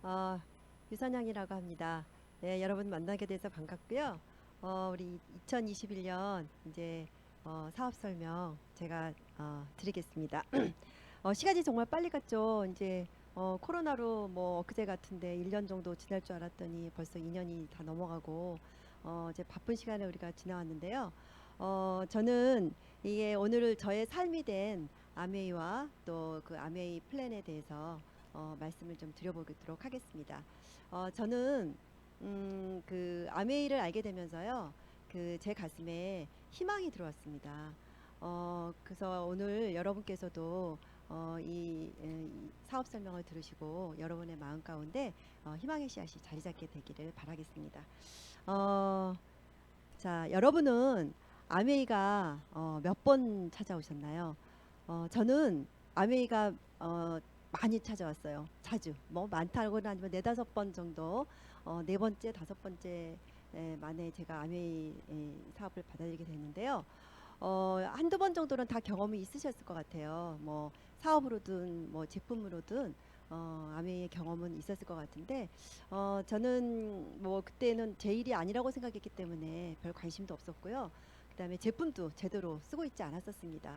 어, 유선영이라고 합니다. 네, 여러분 만나게 돼서 반갑고요. 우리 2021년 이제 사업 설명 제가 드리겠습니다. 시간이 정말 빨리 갔죠. 이제 코로나로 뭐 엊그제 같은데 1년 정도 지날 줄 알았더니 벌써 2년이 다 넘어가고 이제 바쁜 시간에 우리가 지나왔는데요. 저는 이게 오늘 저의 삶이 된 아메이와 또 그 아메이 플랜에 대해서 말씀을 좀 드려보도록 하겠습니다. 저는 그 아메이를 알게 되면서요, 그 제 가슴에 희망이 들어왔습니다. 그래서 오늘 여러분께서도 이 사업 설명을 들으시고 여러분의 마음 가운데 희망의 씨앗이 자리 잡게 되기를 바라겠습니다. 어, 자, 여러분은 아메이가 몇 번 찾아오셨나요? 저는 아메이가 많이 찾아왔어요. 자주. 뭐 많다고는 아니면 네다섯 번 정도, 네 번째, 다섯 번째 만에 제가 아메이 사업을 받아들이게 됐는데요. 한두 번 정도는 다 경험이 있으셨을 것 같아요. 뭐 사업으로든 뭐 제품으로든 아메이의 경험은 있었을 것 같은데 저는 뭐 그때는 제 일이 아니라고 생각했기 때문에 별 관심도 없었고요. 그다음에 제품도 제대로 쓰고 있지 않았었습니다.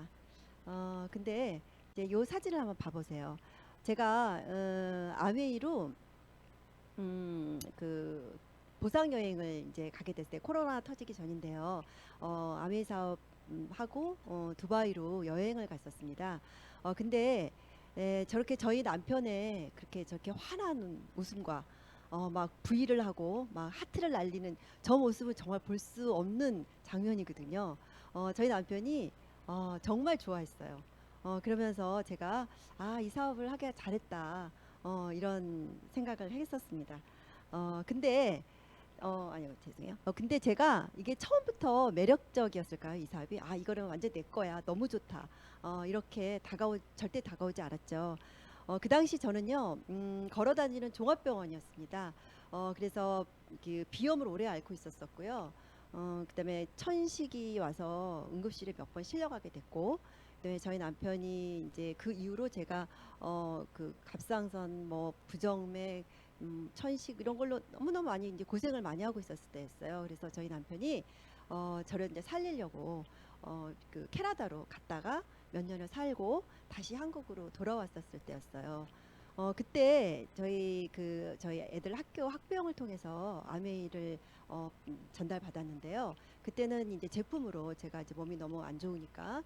근데 이제 요 사진을 한번 봐보세요. 제가 아웨이로 그 보상 여행을 이제 가게 됐을 때 코로나 터지기 전인데요. 아웨이 사업 하고 두바이로 여행을 갔었습니다. 근데 저렇게 저희 남편의 그렇게 저렇게 환한 웃음과 막 V를 하고 막 하트를 날리는 저 모습은 정말 볼 수 없는 장면이거든요. 저희 남편이 정말 좋아했어요. 그러면서 제가 이 사업을 하게 잘했다. 이런 생각을 했었습니다. 근데 아니요, 죄송해요. 근데 제가 이게 처음부터 매력적이었을까요? 이 사업이 이거는 완전 내 거야. 너무 좋다. 이렇게 절대 다가오지 않았죠. 그 당시 저는요, 걸어 다니는 종합병원이었습니다. 그래서 그 비염을 오래 앓고 있었었고요. 그다음에 천식이 와서 응급실에 몇 번 실려가게 됐고, 그다음에 저희 남편이 이제 그 이후로 제가 그 갑상선, 뭐 부정맥, 천식 이런 걸로 너무너무 많이 이제 고생을 많이 하고 있었을 때였어요. 그래서 저희 남편이 저를 이제 살리려고 그 캐나다로 갔다가 몇 년을 살고 다시 한국으로 돌아왔었을 때였어요. 그때 저희 애들 학교 학병을 통해서 아메이를 전달받았는데요. 그때는 이제 제품으로 제가 이제 몸이 너무 안 좋으니까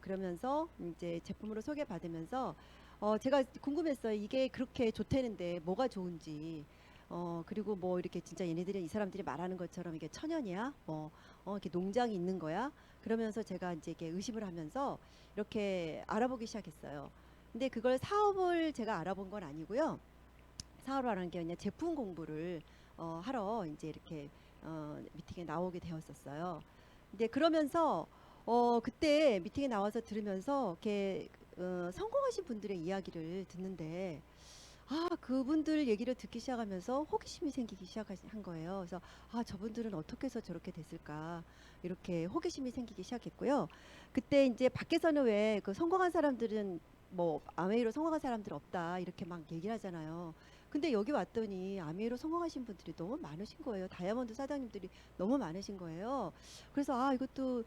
그러면서 이제 제품으로 소개받으면서 제가 궁금했어요. 이게 그렇게 좋다는데 뭐가 좋은지. 그리고 뭐 이렇게 진짜 이 사람들이 말하는 것처럼 이게 천연이야? 이렇게 농장이 있는 거야? 그러면서 제가 이제 이렇게 의심을 하면서 이렇게 알아보기 시작했어요. 근데 그걸 사업을 제가 알아본 건 아니고요. 사업을 하는 게 그냥 제품 공부를 하러 이제 이렇게 미팅에 나오게 되었었어요. 근데 그러면서 그때 미팅에 나와서 들으면서 이렇게 성공하신 분들의 이야기를 듣는데 그분들 얘기를 듣기 시작하면서 호기심이 생기기 시작한 거예요. 그래서 저분들은 어떻게 해서 저렇게 됐을까? 이렇게 호기심이 생기기 시작했고요. 그때 이제 밖에서는 왜 그 성공한 사람들은 뭐 아메이로 성공한 사람들 없다 이렇게 막 얘기를 하잖아요. 근데 여기 왔더니 아메이로 성공하신 분들이 너무 많으신 거예요. 다이아몬드 사장님들이 너무 많으신 거예요. 그래서 이것도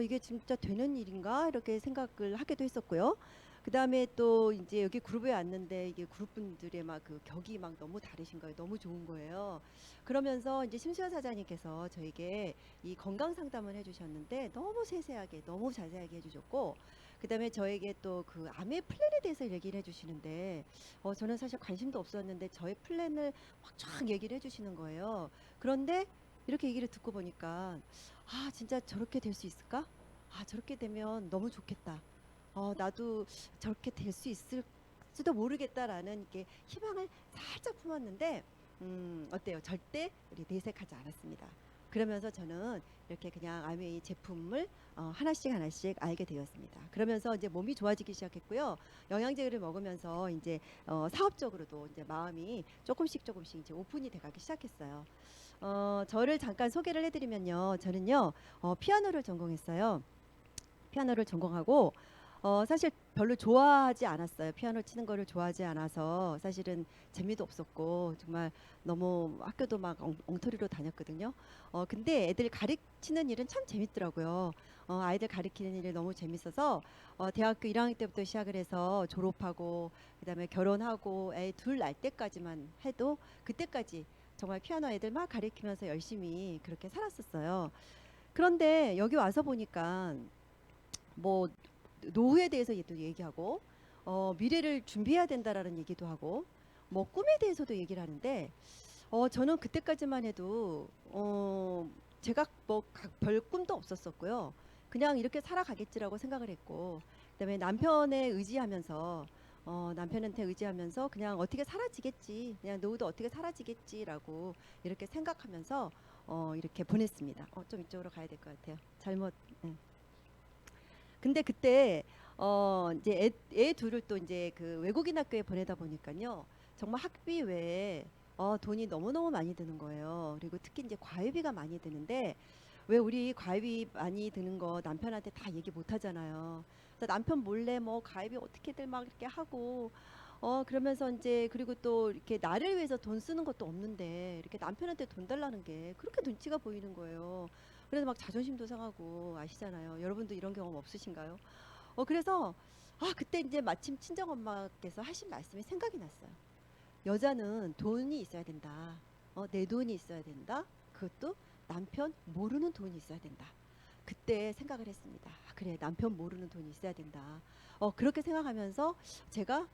이게 진짜 되는 일인가 이렇게 생각을 하기도 했었고요. 그 다음에 또 이제 여기 그룹에 왔는데 이게 그룹 분들의 막 그 격이 막 너무 다르신 거예요. 너무 좋은 거예요. 그러면서 이제 심수연 사장님께서 저에게 이 건강 상담을 해주셨는데 너무 세세하게 너무 자세하게 해주셨고 그 다음에 저에게 또 그 암의 플랜에 대해서 얘기를 해주시는데 저는 사실 관심도 없었는데 저의 플랜을 막 쫙 얘기를 해주시는 거예요. 그런데 이렇게 얘기를 듣고 보니까 진짜 저렇게 될 수 있을까? 저렇게 되면 너무 좋겠다. 나도 저렇게 될 수 있을지도 모르겠다라는 게 희망을 살짝 품었는데, 어때요? 절대 우리 내색하지 않았습니다. 그러면서 저는 이렇게 그냥 아메이 제품을 하나씩 하나씩 알게 되었습니다. 그러면서 이제 몸이 좋아지기 시작했고요. 영양제를 먹으면서 이제 사업적으로도 이제 마음이 조금씩 조금씩 이제 오픈이 돼가기 시작했어요. 저를 잠깐 소개를 해드리면요. 저는요, 피아노를 전공했어요. 피아노를 전공하고 사실 별로 좋아하지 않았어요. 피아노 치는 거를 좋아하지 않아서 사실은 재미도 없었고 정말 너무 학교도 막 엉터리로 다녔거든요. 근데 애들 가르치는 일은 참 재밌더라고요. 아이들 가르치는 일이 너무 재밌어서 대학교 1학년 때부터 시작을 해서 졸업하고 그다음에 결혼하고 애 둘 낳을 때까지만 해도 그때까지 정말 피아노 애들 막 가르치면서 열심히 그렇게 살았었어요. 그런데 여기 와서 보니까 뭐 노후에 대해서 또 얘기하고 미래를 준비해야 된다라는 얘기도 하고 뭐 꿈에 대해서도 얘기를 하는데 저는 그때까지만 해도 제가 뭐 별 꿈도 없었었고요. 그냥 이렇게 살아가겠지라고 생각을 했고 그다음에 남편에 의지하면서 남편한테 의지하면서 그냥 어떻게 사라지겠지 그냥 노후도 어떻게 사라지겠지라고 이렇게 생각하면서 이렇게 보냈습니다. 좀 이쪽으로 가야 될 것 같아요. 잘못. 네. 근데 그때 이제 애 둘을 또 이제 그 외국인 학교에 보내다 보니까요. 정말 학비 외에 돈이 너무너무 많이 드는 거예요. 그리고 특히 이제 과외비가 많이 드는데 왜 우리 과외비 많이 드는 거 남편한테 다 얘기 못 하잖아요. 그래서 남편 몰래 뭐 과외비 어떻게들 막 이렇게 하고 그러면서 이제 그리고 또 이렇게 나를 위해서 돈 쓰는 것도 없는데 이렇게 남편한테 돈 달라는 게 그렇게 눈치가 보이는 거예요. 그래서 막 자존심도 상하고 아시잖아요. 여러분도 이런 경험 없으신가요? 그래서 그때 이제 마침 친정 엄마께서 하신 말씀이 생각이 났어요. 여자는 돈이 있어야 된다. 내 돈이 있어야 된다. 그것도 남편 모르는 돈이 있어야 된다. 그때 생각을 했습니다. 그래, 남편 모르는 돈이 있어야 된다. 그렇게 생각하면서 제가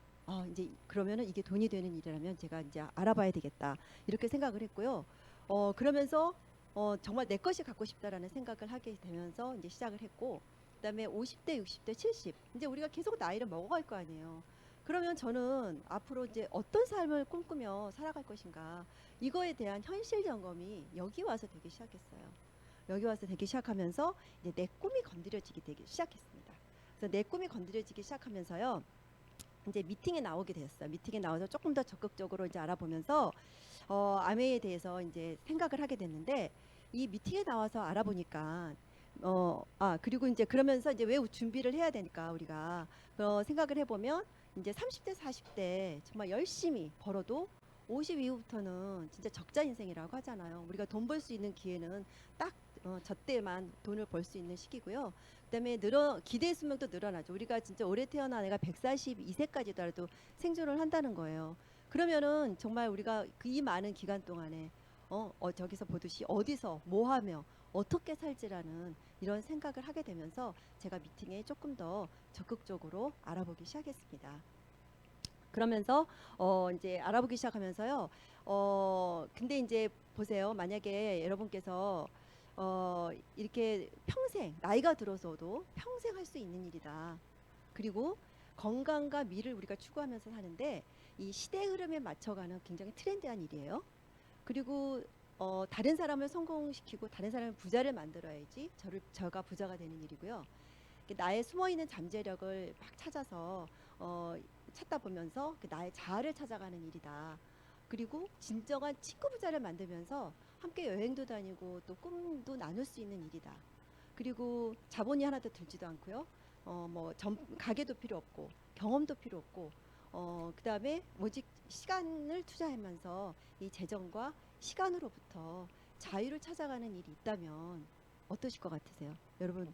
이제 그러면은 이게 돈이 되는 일이라면 제가 이제 알아봐야 되겠다. 이렇게 생각을 했고요. 그러면서 정말 내 것이 갖고 싶다라는 생각을 하게 되면서 이제 시작을 했고, 그다음에 50대, 60대, 70 이제 우리가 계속 나이를 먹어갈 거 아니에요. 그러면 저는 앞으로 이제 어떤 삶을 꿈꾸며 살아갈 것인가 이거에 대한 현실 점검이 여기 와서 되기 시작했어요. 여기 와서 되기 시작하면서 이제 내 꿈이 건드려지기 되기 시작했습니다. 그래서 내 꿈이 건드려지기 시작하면서요. 이제 미팅에 나오게 되었어요. 미팅에 나와서 조금 더 적극적으로 이제 알아보면서 아메에 대해서 이제 생각을 하게 됐는데 이 미팅에 나와서 알아보니까 그리고 이제 그러면서 이제 왜 준비를 해야 되니까 우리가 생각을 해보면 이제 30대 40대 정말 열심히 벌어도 50 이후부터는 진짜 적자 인생이라고 하잖아요. 우리가 돈 벌 수 있는 기회는 딱 저때만 돈을 벌 수 있는 시기고요. 그다음에 기대 수명도 늘어나죠. 우리가 진짜 올해 태어난 애가 142세까지더라도 생존을 한다는 거예요. 그러면은 정말 우리가 이 많은 기간 동안에 저기서 보듯이 어디서 뭐 하며 어떻게 살지라는 이런 생각을 하게 되면서 제가 미팅에 조금 더 적극적으로 알아보기 시작했습니다. 그러면서 이제 알아보기 시작하면서요. 근데 이제 보세요. 만약에 여러분께서 이렇게 평생 나이가 들어서도 평생 할 수 있는 일이다. 그리고 건강과 미를 우리가 추구하면서 사는데 이 시대 흐름에 맞춰가는 굉장히 트렌디한 일이에요. 그리고 다른 사람을 성공시키고 다른 사람을 부자를 만들어야지 저가 부자가 되는 일이고요. 나의 숨어있는 잠재력을 막 찾아서 찾다 보면서 나의 자아를 찾아가는 일이다. 그리고 진정한 친구 부자를 만들면서 함께 여행도 다니고 또 꿈도 나눌 수 있는 일이다. 그리고 자본이 하나도 들지도 않고요. 뭐 가게도 필요 없고 경험도 필요 없고 그다음에 오직 시간을 투자하면서 이 재정과 시간으로부터 자유를 찾아가는 일이 있다면 어떠실 것 같으세요? 여러분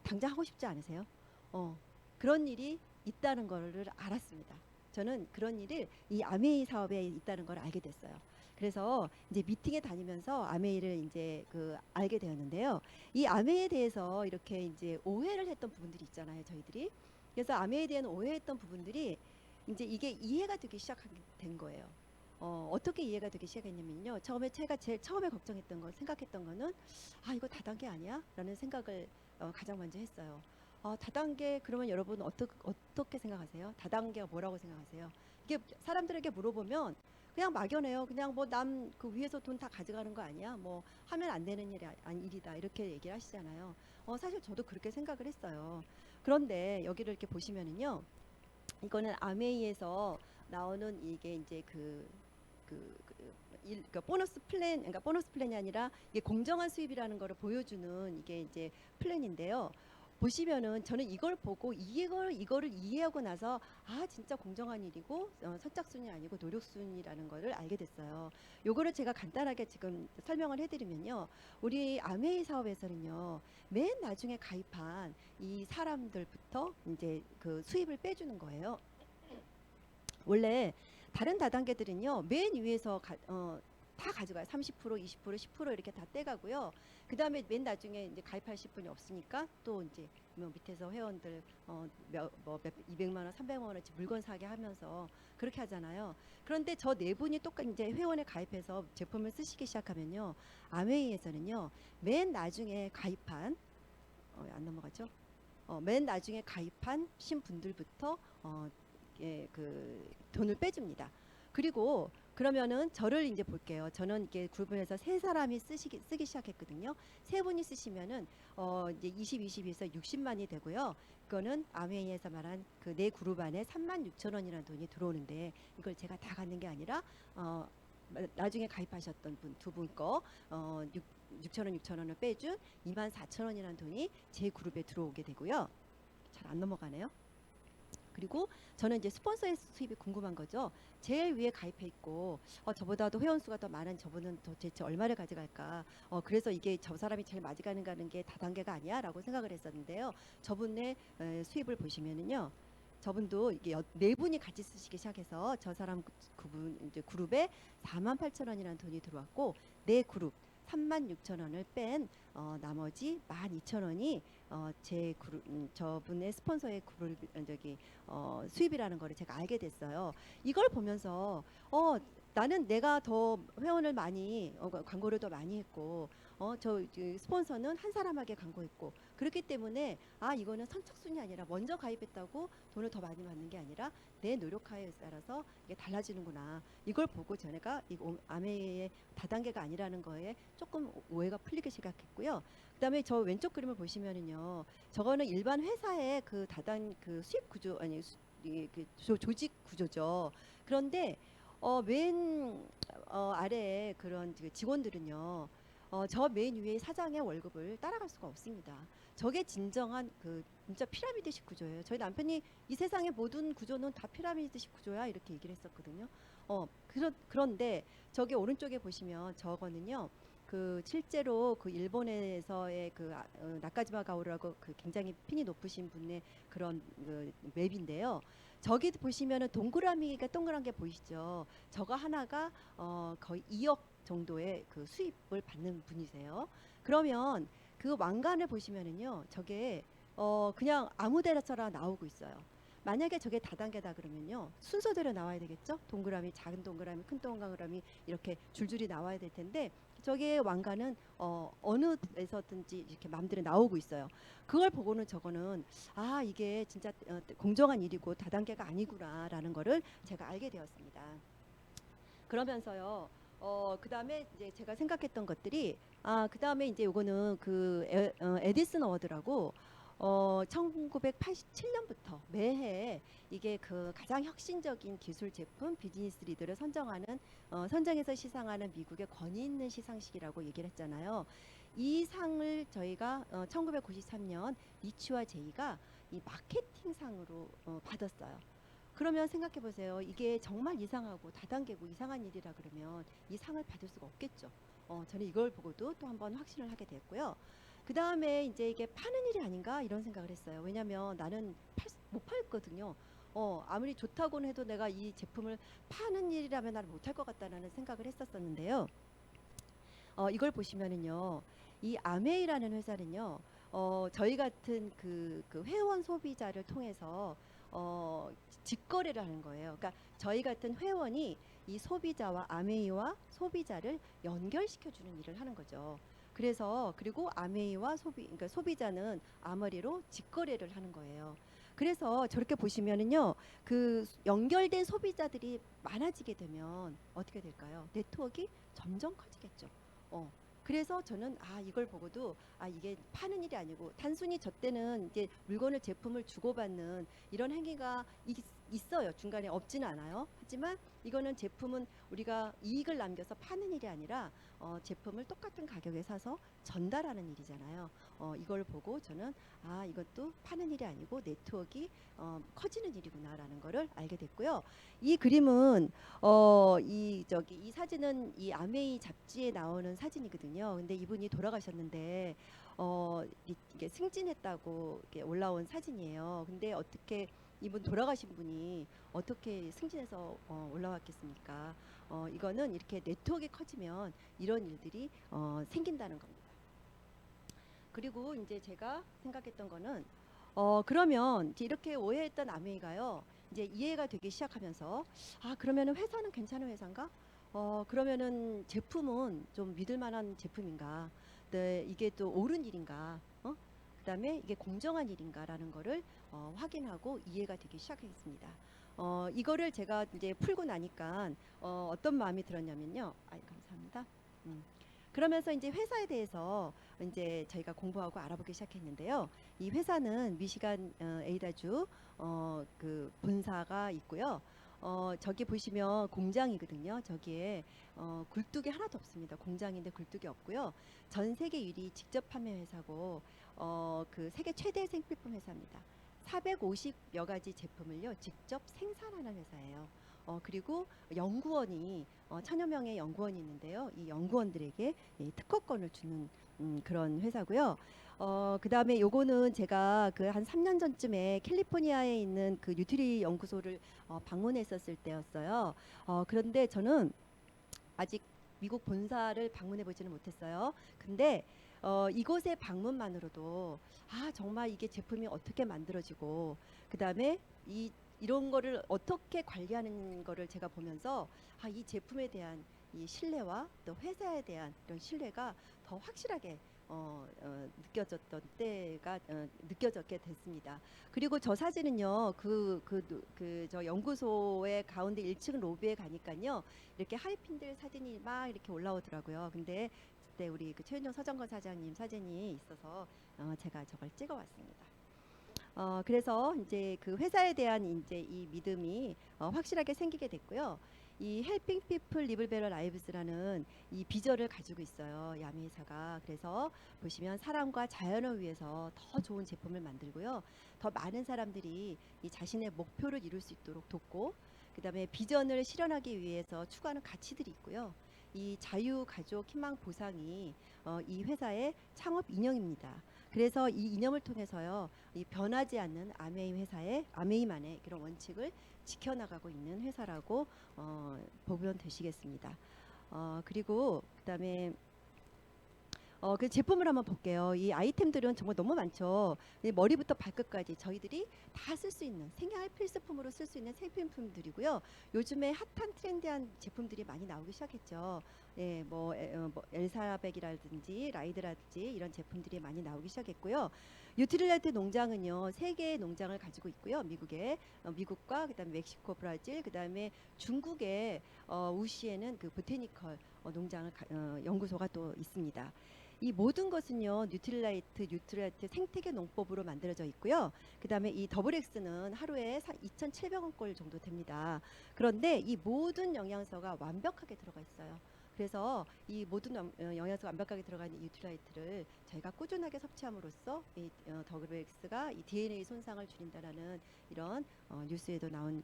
당장 하고 싶지 않으세요? 그런 일이 있다는 거를 알았습니다. 저는 그런 일을 이 아메이 사업에 있다는 걸 알게 됐어요. 그래서 이제 미팅에 다니면서 아메이를 이제 알게 되었는데요. 이 아메이에 대해서 이렇게 이제 오해를 했던 부분들이 있잖아요, 저희들이. 그래서 아메이에 대한 오해했던 부분들이 이제 이게 이해가 되기 시작하게 된 거예요. 어떻게 이해가 되기 시작했냐면요. 제가 제일 처음에 걱정했던 거, 생각했던 거는 이거 다단계 아니야? 라는 생각을 가장 먼저 했어요. 다단계 그러면 여러분 어떻게 생각하세요? 다단계가 뭐라고 생각하세요? 이게 사람들에게 물어보면 그냥 막연해요. 그냥 뭐 남 그 위에서 돈 다 가져가는 거 아니야? 뭐 하면 안 되는 일이다. 이렇게 얘기를 하시잖아요. 사실 저도 그렇게 생각을 했어요. 그런데 여기를 이렇게 보시면은요. 이거는 아메이에서 나오는 이게 이제 그러니까 보너스 플랜, 그러니까 보너스 플랜이 아니라 이게 공정한 수입이라는 거를 보여주는 이게 이제 플랜인데요. 보시면은 저는 이걸 보고 이거를 이해하고 나서 아 진짜 공정한 일이고 선착순이 아니고 노력순이라는 거를 알게 됐어요. 요거를 제가 간단하게 지금 설명을 해드리면요, 우리 아메이 사업에서는요 맨 나중에 가입한 이 사람들부터 이제 그 수입을 빼주는 거예요. 원래 다른 다단계들은요 맨 위에서 다 가져가요. 30%, 20%, 10% 이렇게 다 떼가고요. 그 다음에 맨 나중에 이제 가입하실 분이 없으니까 또 이제 뭐 밑에서 회원들 뭐 200만 원, 300만 원어치 물건 사게 하면서 그렇게 하잖아요. 그런데 저 네 분이 똑같이 이제 회원에 가입해서 제품을 쓰시기 시작하면요, 아메이에서는요 맨 나중에 가입한 안 넘어가죠? 맨 나중에 가입한 분들부터 예, 그 돈을 빼줍니다. 그리고 그러면은 저를 이제 볼게요. 저는 이게 그룹에서 세 사람이 쓰기 시작했거든요. 세 분이 쓰시면은 이제 20에서 60만이 되고요. 그거는 아메이에서 말한 그 네 그룹 안에 3만 6천 원이라는 돈이 들어오는데, 이걸 제가 다 갖는 게 아니라 나중에 가입하셨던 분 두 분 거 6천 원, 6천 원을 빼준 2만 4천 원이라는 돈이 제 그룹에 들어오게 되고요. 잘 안 넘어가네요. 그리고 저는 이제 스폰서의 수입이 궁금한 거죠. 제일 위에 가입해 있고 저보다도 회원 수가 더 많은 저분은 도대체 얼마를 가져갈까? 그래서 이게 저 사람이 제일 많이 가는 게 다단계가 아니야라고 생각을 했었는데요. 저분의 수입을 보시면은요. 저분도 이게 네 분이 같이 쓰시기 시작해서 저 사람 그분 이제 그룹에 4만 8천 원이라는 돈이 들어왔고, 네 그룹 3만 6천 원을 뺀 나머지 1만 2천 원이 제 그룹 저분의 스폰서의 그룹 수입이라는 거를 제가 알게 됐어요. 이걸 보면서 나는 내가 더 회원을 많이 광고를 더 많이 했고 저 스폰서는 한 사람에게 광고했고, 그렇기 때문에 아 이거는 선착순이 아니라 먼저 가입했다고 돈을 더 많이 받는 게 아니라 내 노력하에 따라서 이게 달라지는구나. 이걸 보고 제가 이 아메의 다단계가 아니라는 거에 조금 오해가 풀리기 시작했고요. 그다음에 저 왼쪽 그림을 보시면은요, 저거는 일반 회사의 그 그 수입 구조 아니 그 조직 구조죠. 그런데 맨 아래에 그런 직원들은요, 저 맨 위에 사장의 월급을 따라갈 수가 없습니다. 저게 진정한 그 진짜 피라미드식 구조예요. 저희 남편이 이 세상의 모든 구조는 다 피라미드식 구조야 이렇게 얘기를 했었거든요. 그런데 저기 오른쪽에 보시면 저거는요, 그 실제로 그 일본에서의 그 나카지마 가오루라고 그 굉장히 핀이 높으신 분의 그런 그 맵인데요. 저기 보시면은 동그라미가 동그란 게 보이시죠? 저거 하나가 거의 2억 정도의 그 수입을 받는 분이세요. 그러면 그 왕관을 보시면은요, 저게 그냥 아무 데나 나오고 있어요. 만약에 저게 다단계다 그러면요, 순서대로 나와야 되겠죠? 동그라미, 작은 동그라미, 큰 동그라미 이렇게 줄줄이 나와야 될 텐데, 저게 왕관은 어느 데서든지 이렇게 마음대로 나오고 있어요. 그걸 보고는 저거는 아 이게 진짜 공정한 일이고 다단계가 아니구나라는 거를 제가 알게 되었습니다. 그러면서요. 그다음에 이제 제가 생각했던 것들이 그다음에 이제 요거는 그 에디슨 어워드라고 1987년부터 매해 이게 그 가장 혁신적인 기술 제품 비즈니스 리더를 선정하는 선정해서 시상하는 미국의 권위 있는 시상식이라고 얘기를 했잖아요. 이 상을 저희가 1993년 이치와 제이가 이 마케팅 상으로 받았어요. 그러면 생각해 보세요. 이게 정말 이상하고 다단계고 이상한 일이라 그러면 이 상을 받을 수가 없겠죠. 저는 이걸 보고도 또 한번 확신을 하게 됐고요. 그 다음에 이제 이게 파는 일이 아닌가 이런 생각을 했어요. 왜냐하면 나는 못 팔거든요. 아무리 좋다고는 해도 내가 이 제품을 파는 일이라면 나는 못할 것 같다는 생각을 했었었는데요. 이걸 보시면은요, 이 아메이라는 회사는요, 저희 같은 그 회원 소비자를 통해서 직거래를 하는 거예요. 그러니까 저희 같은 회원이 이 소비자와 아메이와 소비자를 연결시켜주는 일을 하는 거죠. 그래서 그리고 아메이와 그러니까 소비자는 아머리로 직거래를 하는 거예요. 그래서 저렇게 보시면은요, 그 연결된 소비자들이 많아지게 되면 어떻게 될까요? 네트워크가 점점 커지겠죠. 그래서 저는 이걸 보고도 이게 파는 일이 아니고 단순히 저 때는 이제 물건을 제품을 주고받는 이런 행위가 있어요. 중간에 없지는 않아요. 하지만 이거는 제품은 우리가 이익을 남겨서 파는 일이 아니라 제품을 똑같은 가격에 사서 전달하는 일이잖아요. 이걸 보고 저는 이것도 파는 일이 아니고 네트워크가 커지는 일이구나라는 거를 알게 됐고요. 이 그림은 이 사진은 이 아메이 잡지에 나오는 사진이거든요. 근데 이분이 돌아가셨는데 이게 승진했다고 이게 올라온 사진이에요. 근데 어떻게 이분 돌아가신 분이 어떻게 승진해서 올라왔겠습니까? 이거는 이렇게 네트워크가 커지면 이런 일들이 생긴다는 겁니다. 그리고 이제 제가 생각했던 거는 그러면 이제 이렇게 오해했던 아메이가요. 이제 이해가 되기 시작하면서 그러면은 회사는 괜찮은 회사인가? 그러면은 제품은 좀 믿을 만한 제품인가? 네, 이게 또 옳은 일인가? 그다음에 이게 공정한 일인가라는 거를 확인하고 이해가 되기 시작했습니다. 이거를 제가 이제 풀고 나니까 어떤 마음이 들었냐면요. 감사합니다. 그러면서 이제 회사에 대해서 이제 저희가 공부하고 알아보기 시작했는데요. 이 회사는 미시간 에이다주 그 본사가 있고요. 저기 보시면 공장이거든요. 저기에 굴뚝이 하나도 없습니다. 공장인데 굴뚝이 없고요. 전 세계 1위 직접 판매 회사고 그 세계 최대 생필품 회사입니다. 450여 가지 제품을요 직접 생산하는 회사예요. 그리고 연구원이 천여 명의 연구원이 있는데요. 이 연구원들에게 이 특허권을 주는 그런 회사고요. 그다음에 요거는 제가 그 한 3년 전쯤에 캘리포니아에 있는 그 뉴트리 연구소를 방문했었을 때였어요. 그런데 저는 아직 미국 본사를 방문해 보지는 못했어요. 근데 이곳의 방문만으로도 정말 이게 제품이 어떻게 만들어지고 그다음에 이런 거를 어떻게 관리하는 거를 제가 보면서 이 제품에 대한 이 신뢰와 또 회사에 대한 이런 신뢰가 더 확실하게 느껴졌던 때가 느껴졌게 됐습니다. 그리고 저 사진은요, 저 연구소의 가운데 1층 로비에 가니까요, 이렇게 하이핀들 사진이 막 이렇게 올라오더라고요. 근데 그때 우리 그 최윤정 서정건 사장님 사진이 있어서 제가 저걸 찍어왔습니다. 그래서 이제 그 회사에 대한 이제 이 믿음이 확실하게 생기게 됐고요. 이 Helping People Live Better Lives라는 이 비전을 가지고 있어요. 야미 회사가. 그래서 보시면 사람과 자연을 위해서 더 좋은 제품을 만들고요. 더 많은 사람들이 이 자신의 목표를 이룰 수 있도록 돕고 그다음에 비전을 실현하기 위해서 추구하는 가치들이 있고요. 이 자유, 가족, 희망, 보상이 이 회사의 창업 이념입니다. 그래서 이 이념을 통해서요, 이 변하지 않는 아메이만의 그런 원칙을 지켜나가고 있는 회사라고 보면 되시겠습니다. 그리고 그다음에 그 제품을 한번 볼게요. 이 아이템들은 정말 너무 많죠. 머리부터 발끝까지 저희들이 다 쓸 수 있는 생활 필수품으로 쓸 수 있는 생필품들이고요. 요즘에 핫한 트렌디한 제품들이 많이 나오기 시작했죠. 예, 뭐 엘사백이라든지 라이드라든지 이런 제품들이 많이 나오기 시작했고요. 뉴트릴라이트 농장은요, 세 개의 농장을 가지고 있고요. 미국과 그다음에 멕시코, 브라질, 그다음에 중국의 우시에는 그 보테니컬 농장을 연구소가 또 있습니다. 이 모든 것은요 뉴트릴라이트 생태계 농법으로 만들어져 있고요. 그다음에 이 더블 X는 하루에 2,700원 꼴 정도 됩니다. 그런데 이 모든 영양소가 완벽하게 들어가 있어요. 그래서 이 모든 영양소가 완벽하게 들어가 있는 뉴트릴라이트를 저희가 꾸준하게 섭취함으로써 이 더블 X가 이 DNA 손상을 줄인다라는 이런 뉴스에도 나온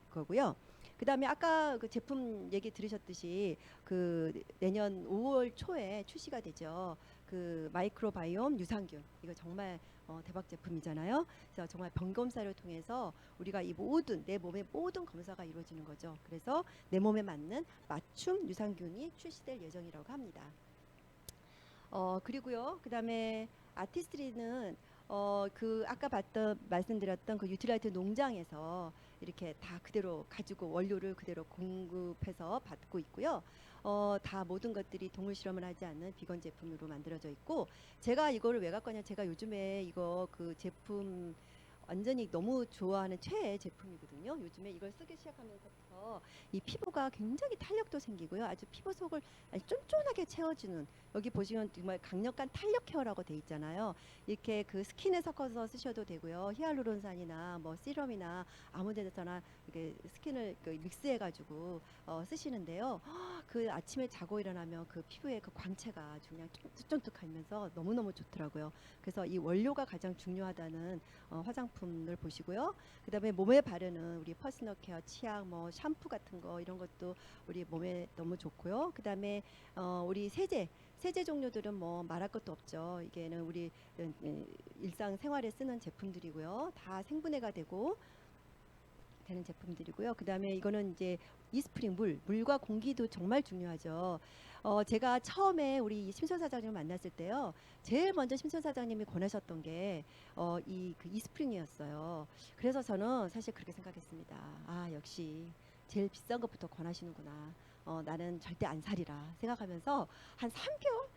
거고요. 그다음에 아까 그 제품 얘기 들으셨듯이 그 내년 5월 초에 출시가 되죠. 그 마이크로바이옴 유산균 이거 정말 대박 제품이잖아요. 그래서 정말 병 검사를 통해서 우리가 이 모든 내 몸의 모든 검사가 이루어지는 거죠. 그래서 내 몸에 맞는 맞춤 유산균이 출시될 예정이라고 합니다. 그리고요. 그다음에 아티스트리는 그 아까 말씀드렸던 그 유틸라이트 농장에서 이렇게 다 그대로 가지고 원료를 그대로 공급해서 받고 있고요. 다 모든 것들이 동물 실험을 하지 않는 비건 제품으로 만들어져 있고 제가 이거를 왜 갖고 왔냐 제가 요즘에 이거 그 제품 완전히 너무 좋아하는 최애 제품이거든요. 요즘에 이걸 쓰기 시작하면서부터 이 피부가 굉장히 탄력도 생기고요. 아주 피부 속을 아주 쫀쫀하게 채워주는, 여기 보시면 정말 강력한 탄력 케어라고 돼 있잖아요. 이렇게 그 스킨에 섞어서 쓰셔도 되고요. 히알루론산이나 뭐 시럼이나 아무 데서나 이렇게 스킨을 그 믹스해가지고 쓰시는데요. 그 아침에 자고 일어나면 그 피부에 그 광채가 아주 그냥 쫀득쫀득하면서 너무너무 좋더라고요. 그래서 이 원료가 가장 중요하다는 화장품을 보시고요. 그다음에 몸에 바르는 우리 퍼스널 케어, 치약, 뭐 샴푸 같은 거 이런 것도 우리 몸에 너무 좋고요. 그다음에 우리 세제 종류들은 뭐 말할 것도 없죠. 이게는 우리 일상 생활에 쓰는 제품들이고요. 다 생분해가 되는 제품들이고요. 그다음에 이거는 이제 이스프링 물과 공기도 정말 중요하죠. 제가 처음에 우리 심선 사장님을 만났을 때요, 제일 먼저 심선 사장님이 권하셨던 게 이 그 이스프링이었어요. 그래서 저는 사실 그렇게 생각했습니다. 아, 역시 제일 비싼 것부터 권하시는구나. 나는 절대 안 사리라 생각하면서 한 3개월?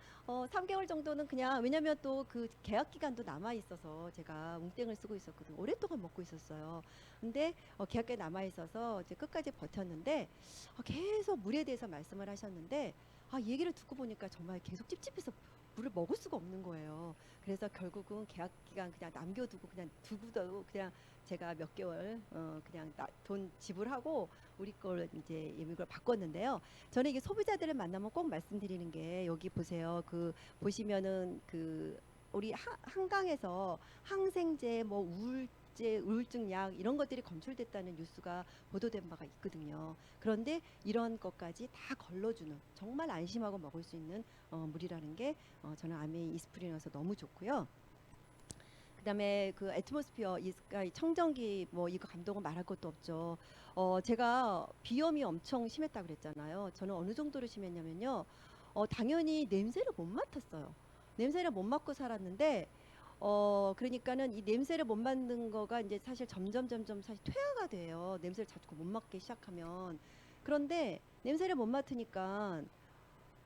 3개월 정도는 그냥, 왜냐면 또 그 계약 기간도 남아 있어서 제가 웅땡을 쓰고 있었거든요. 오랫동안 먹고 있었어요. 근데 계약에 남아 있어서 이제 끝까지 버텼는데 계속 물에 대해서 말씀을 하셨는데 이 얘기를 듣고 보니까 정말 계속 찝찝해서 물을 먹을 수가 없는 거예요. 그래서 결국은 계약 기간 그냥 남겨두고 그냥 두고도 그냥 제가 몇 개월 그냥 돈 지불하고 우리 걸 이제 이걸 바꿨는데요. 저는 이게 소비자들을 만나면 꼭 말씀드리는 게, 여기 보세요. 그 보시면은 그 우리 한강에서 항생제, 뭐 우울제, 우울증 약 이런 것들이 검출됐다는 뉴스가 보도된 바가 있거든요. 그런데 이런 것까지 다 걸러주는, 정말 안심하고 먹을 수 있는 물이라는 게 저는 아메이 이스프린이어서 너무 좋고요. 그다음에 그 애트모스피어 이 스카이 청정기, 뭐 이거 감독은 말할 것도 없죠. 제가 비염이 엄청 심했다고 그랬잖아요. 저는 어느 정도로 심했냐면요. 당연히 냄새를 못 맡았어요. 냄새를 못 맡고 살았는데 그러니까는 이 냄새를 못 맡는 거가 이제 사실 점점 사실 퇴화가 돼요. 냄새를 자꾸 못 맡기 시작하면. 그런데 냄새를 못 맡으니까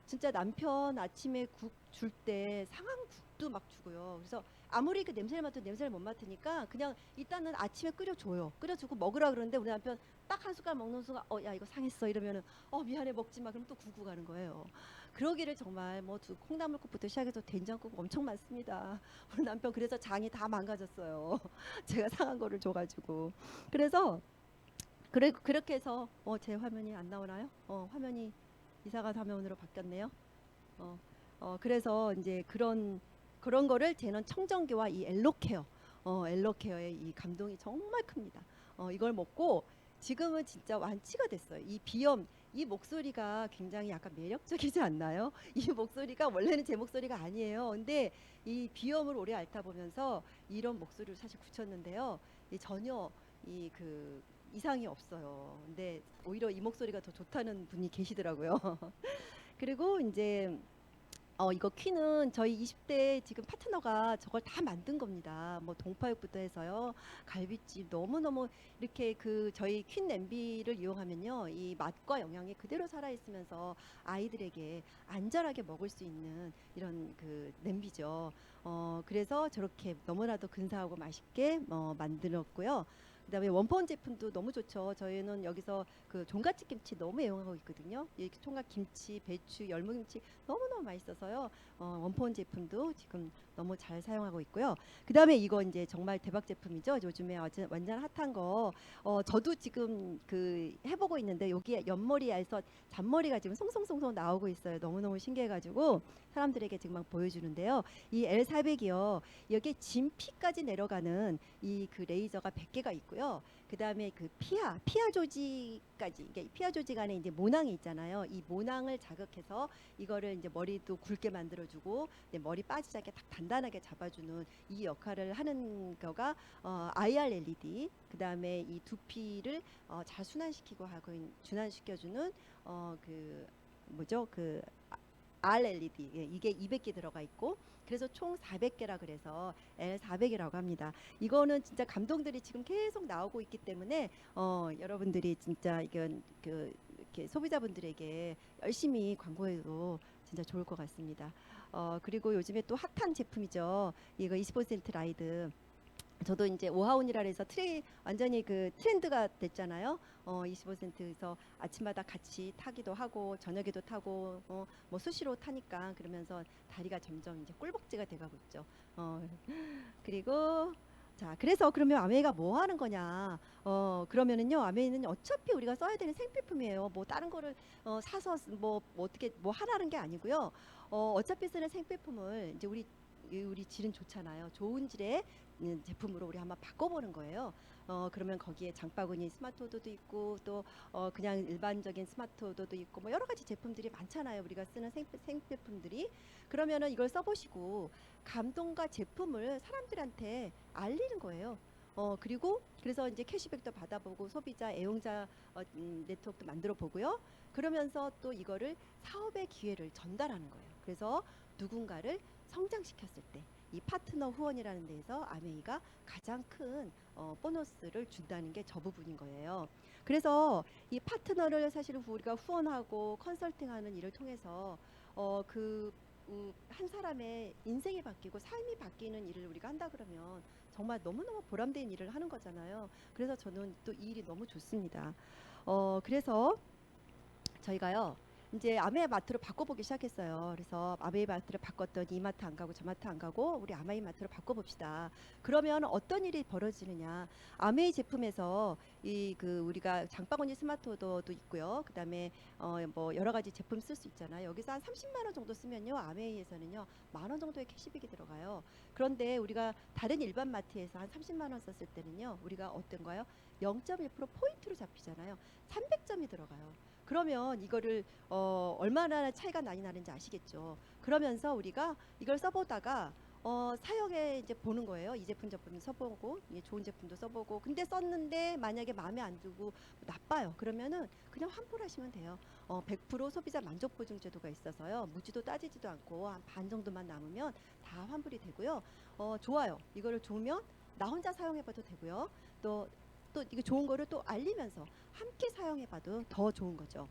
진짜 남편 아침에 국 줄 때 상한국도 막 주고요. 그래서 아무리 그 냄새를 맡아도 냄새를 못 맡으니까 그냥 일단은 아침에 끓여줘요. 끓여주고 먹으라 그러는데 우리 남편 딱 한 숟갈 먹는 순간 야 이거 상했어 이러면은 미안해 먹지 마. 그럼 또 구고 가는 거예요. 그러기를 정말 뭐 콩나물국부터 시작해서 된장국 엄청 많습니다. 우리 남편 그래서 장이 다 망가졌어요. 제가 상한 거를 줘가지고. 그래서 그렇게 해서 제 화면이 안 나오나요? 화면이 이사가 화면으로 바뀌었네요. 어, 그래서 이제 그런 거를 제는 청정기와 이 엘로케어, 엘로케어의 이 감동이 정말 큽니다. 이걸 먹고 지금은 진짜 완치가 됐어요. 이 비염, 이 목소리가 굉장히 약간 매력적이지 않나요? 이 목소리가 원래는 제 목소리가 아니에요. 근데 이 비염을 오래 앓다 보면서 이런 목소리를 사실 굳혔는데요. 전혀 이 그 이상이 없어요. 근데 오히려 이 목소리가 더 좋다는 분이 계시더라고요. 그리고 이제 이거 퀴는 저희 20대 지금 파트너가 저걸 다 만든 겁니다. 뭐 동파육부터 해서요. 갈비찜 너무너무 이렇게 그 저희 퀸 냄비를 이용하면요. 이 맛과 영양이 그대로 살아있으면서 아이들에게 안전하게 먹을 수 있는 이런 그 냄비죠. 그래서 저렇게 너무나도 근사하고 맛있게 만들었고요. 그다음에 원본 제품도 너무 좋죠. 저희는 여기서 그 종갓집 김치 너무 애용하고 있거든요. 이 총각 김치, 배추, 열무김치 너무너무 맛있어서요. 원본 제품도 지금 너무 잘 사용하고 있고요. 그다음에 이거 이제 정말 대박 제품이죠. 요즘에 완전 핫한 거. 저도 지금 그 해보고 있는데 여기에 옆머리에서 잔머리가 지금 송송송송 나오고 있어요. 너무너무 신기해가지고 사람들에게 지금 막 보여주는데요. 이 L400이요. 여기 진피까지 내려가는 이 그 레이저가 100개가 있고요. 그다음에 그 피하 조직까지, 이게 피하 조직 안에 이제 모낭이 있잖아요. 이 모낭을 자극해서 이거를 이제 머리도 굵게 만들어주고 머리 빠지지 않게 딱 단단하게 잡아주는 이 역할을 하는 거가 IR LED. 그다음에 이 두피를 잘 순환시켜주는 그 뭐죠? 그 RLED, 이게 200개 들어가 있고, 그래서 총 400개라 그래서 L400이라고 합니다. 이거는 진짜 감동들이 지금 계속 나오고 있기 때문에 여러분들이 진짜 이건 그 이렇게 소비자분들에게 열심히 광고해도 진짜 좋을 것 같습니다. 그리고 요즘에 또 핫한 제품이죠. 이거 20% 라이드. 저도 이제 오하운이라 해서 완전히 그 트렌드가 됐잖아요. 25센트에서 아침마다 같이 타기도 하고 저녁에도 타고 뭐 수시로 타니까 그러면서 다리가 점점 이제 꿀벅지가 돼가고 있죠. 그리고 자, 그래서 그러면 아메이가 뭐 하는 거냐? 그러면은요, 아메이는 어차피 우리가 써야 되는 생필품이에요. 뭐 다른 거를 사서 뭐 어떻게 뭐 하라는 게 아니고요. 어차피 쓰는 생필품을 이제 우리 질은 좋잖아요. 좋은 질의 제품으로 우리 한번 바꿔보는 거예요. 그러면 거기에 장바구니 스마트워드도 있고 또 그냥 일반적인 스마트워드도 있고 뭐 여러 가지 제품들이 많잖아요. 우리가 쓰는 생필품들이. 그러면은 이걸 써보시고 감동과 제품을 사람들한테 알리는 거예요. 그리고 그래서 이제 캐시백도 받아보고 소비자 애용자 네트워크도 만들어 보고요. 그러면서 또 이거를 사업의 기회를 전달하는 거예요. 그래서 누군가를 성장시켰을 때 이 파트너 후원이라는 데에서 아메이가 가장 큰 보너스를 준다는 게 저 부분인 거예요. 그래서 이 파트너를 사실 우리가 후원하고 컨설팅하는 일을 통해서 한 사람의 인생이 바뀌고 삶이 바뀌는 일을 우리가 한다 그러면 정말 너무너무 보람된 일을 하는 거잖아요. 그래서 저는 또 이 일이 너무 좋습니다. 그래서 저희가요 이제 아메이 마트로 바꿔보기 시작했어요. 그래서 아메이 마트를 바꿨더니 이 마트 안 가고 저 마트 안 가고 우리 아메이 마트로 바꿔봅시다. 그러면 어떤 일이 벌어지느냐? 아메이 제품에서 우리가 장바구니 스마트워터도 있고요. 그다음에 뭐 여러 가지 제품 쓸 수 있잖아요. 여기서 한 30만 원 정도 쓰면요, 아메이에서는요 10,000원 정도의 캐시백이 들어가요. 그런데 우리가 다른 일반 마트에서 한 30만 원 썼을 때는요, 우리가 어떤가요? 0.1% 포인트로 잡히잖아요. 300점이 들어가요. 그러면 이거를 얼마나 차이가 많이 나는지 아시겠죠. 그러면서 우리가 이걸 써보다가 사용해 이제 보는 거예요. 이 제품 저품 써보고 좋은 제품도 써보고 근데 썼는데 만약에 마음에 안 들고 나빠요. 그러면은 그냥 환불하시면 돼요. 100% 소비자 만족 보증 제도가 있어서요. 무지도 따지지도 않고 한 반 정도만 남으면 다 환불이 되고요. 좋아요. 이거를 좋으면 나 혼자 사용해봐도 되고요. 또 이거 좋은 거를 또 알리면서 함께 사용해봐도 더 좋은 거죠.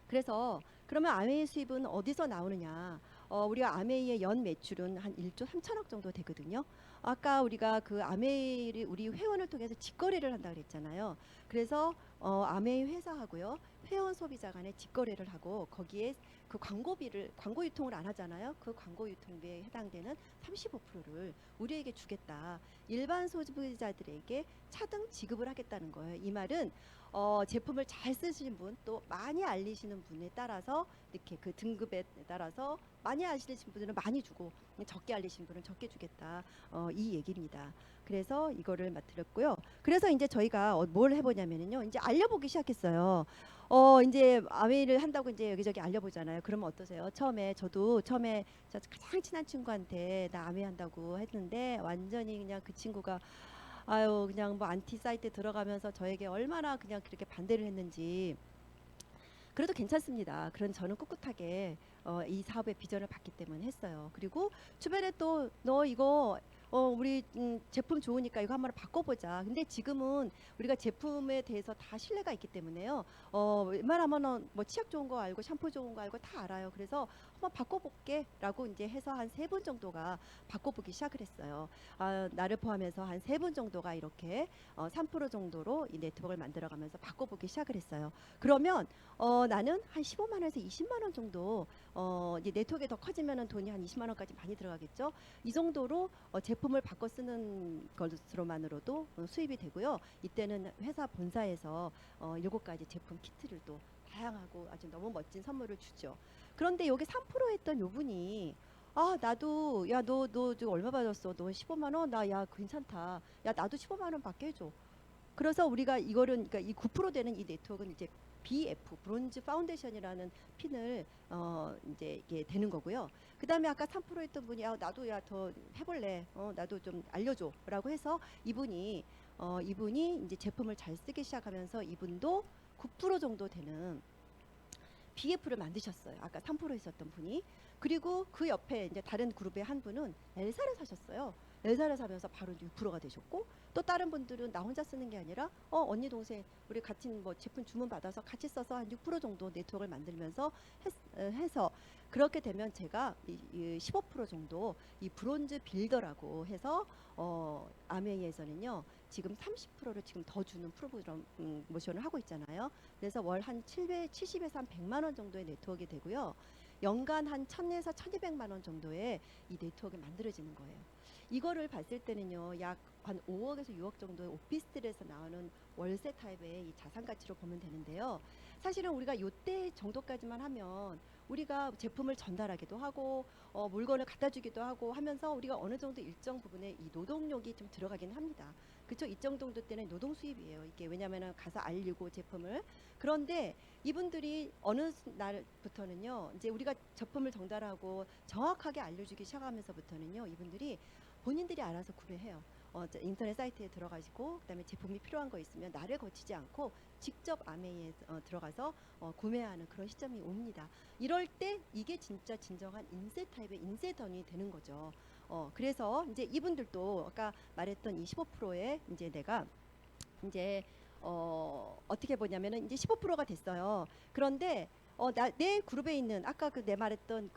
그래서 그러면 아메이 수입은 어디서 나오느냐? 우리가 아메이의 연 매출은 한 1조 3천억 정도 되거든요. 아까 우리가 그 아메이를 우리 회원을 통해서 직거래를 한다 그랬잖아요. 그래서 아메이 회사하고요. 회원 소비자 간에 직거래를 하고 거기에 그 광고 유통을 안 하잖아요. 그 광고 유통비에 해당되는 35%를 우리에게 주겠다. 일반 소비자들에게 차등 지급을 하겠다는 거예요. 이 말은 제품을 잘 쓰시는 분, 또 많이 알리시는 분에 따라서 이렇게 그 등급에 따라서 많이 알리시는 분들은 많이 주고 적게 알리시는 분은 적게 주겠다. 이 얘기입니다. 그래서 이거를 맡드렸고요. 그래서 이제 저희가 뭘 해보냐면요, 이제 알려보기 시작했어요. 이제 아메이를 한다고 이제 여기저기 알려보잖아요. 그러면 어떠세요? 저도 처음에 저 가장 친한 친구한테 나 아메이 한다고 했는데 완전히 그냥 그 친구가 아유 그냥 뭐 안티 사이트 들어가면서 저에게 얼마나 그냥 그렇게 반대를 했는지. 그래도 괜찮습니다. 그런 저는 꿋꿋하게 이 사업의 비전을 봤기 때문에 했어요. 그리고 주변에 또 너 이거 우리 제품 좋으니까 이거 한번 바꿔보자. 근데 지금은 우리가 제품에 대해서 다 신뢰가 있기 때문에요. 웬만하면은 뭐 치약 좋은 거 알고 샴푸 좋은 거 알고 다 알아요. 그래서 한번 바꿔볼게라고 이제 해서 한 3분 정도가 바꿔보기 시작을 했어요. 나를 포함해서 한 3분 정도가 이렇게 3% 정도로 이 네트워크를 만들어가면서 바꿔보기 시작을 했어요. 그러면 나는 한 15만 원에서 20만 원 정도 이제 네트워크가 더 커지면은 돈이 한 20만 원까지 많이 들어가겠죠. 이 정도로 제품을 바꿔 쓰는 것으로만으로도 수입이 되고요. 이때는 회사 본사에서 7가지 제품 키트를 또 다양하고 아주 너무 멋진 선물을 주죠. 그런데 여기 3% 했던 요 분이 나도 야 너 지금 얼마 받았어? 너 15만 원? 나 야 괜찮다. 야 나도 15만 원 받게 해줘. 그래서 우리가 이거는 그러니까 이 9% 되는 이 네트워크는 이제 BF 브론즈 파운데이션이라는 핀을 이제 이게 되는 거고요. 그다음에 아까 3% 했던 분이 나도 야 더 해볼래. 나도 좀 알려줘라고 해서 이분이 이제 제품을 잘 쓰기 시작하면서 이분도 9% 정도 되는 BF를 만드셨어요. 아까 3% 있었던 분이. 그리고 그 옆에 이제 다른 그룹의 한 분은 엘사를 사셨어요. 회사를 사면서 바로 6%가 되셨고, 또 다른 분들은 나 혼자 쓰는 게 아니라 언니 동생 우리 같이 뭐 제품 주문 받아서 같이 써서 한 6% 정도 네트워크를 만들면서 해서 그렇게 되면 제가 이 15% 정도 이 브론즈 빌더라고 해서 아메이에서는요 지금 30%를 지금 더 주는 프로그램 모션을 하고 있잖아요. 그래서 월 한 70에서 한 100만 원 정도의 네트워크가 되고요. 연간 한 1000에서 1200만 원 정도의 이 네트워크가 만들어지는 거예요. 이거를 봤을 때는요, 약 한 5억에서 6억 정도의 오피스텔에서 나오는 월세 타입의 이 자산 가치로 보면 되는데요. 사실은 우리가 요때 정도까지만 하면 우리가 제품을 전달하기도 하고 물건을 갖다 주기도 하고 하면서 우리가 어느 정도 일정 부분에 이 노동력이 좀 들어가긴 합니다. 그쵸? 일정 정도 때는 노동 수입이에요. 이게 왜냐면은 가서 알리고 제품을. 그런데 이분들이 어느 날부터는요, 이제 우리가 제품을 전달하고 정확하게 알려주기 시작하면서부터는요, 이분들이 본인들이 알아서 구매해요. 인터넷 사이트에 들어가시고 그다음에 제품이 필요한 거 있으면 나를 거치지 않고 직접 아메이에 들어가서 구매하는 그런 시점이 옵니다. 이럴 때 이게 진짜 진정한 인세 타입의 인세던이 되는 거죠. 그래서 이제 이분들도 아까 말했던 이 15%에 이제 내가 이제 어떻게 보냐면은 이제 15%가 됐어요. 그런데 내 그룹에 있는 아까 그 내 말했던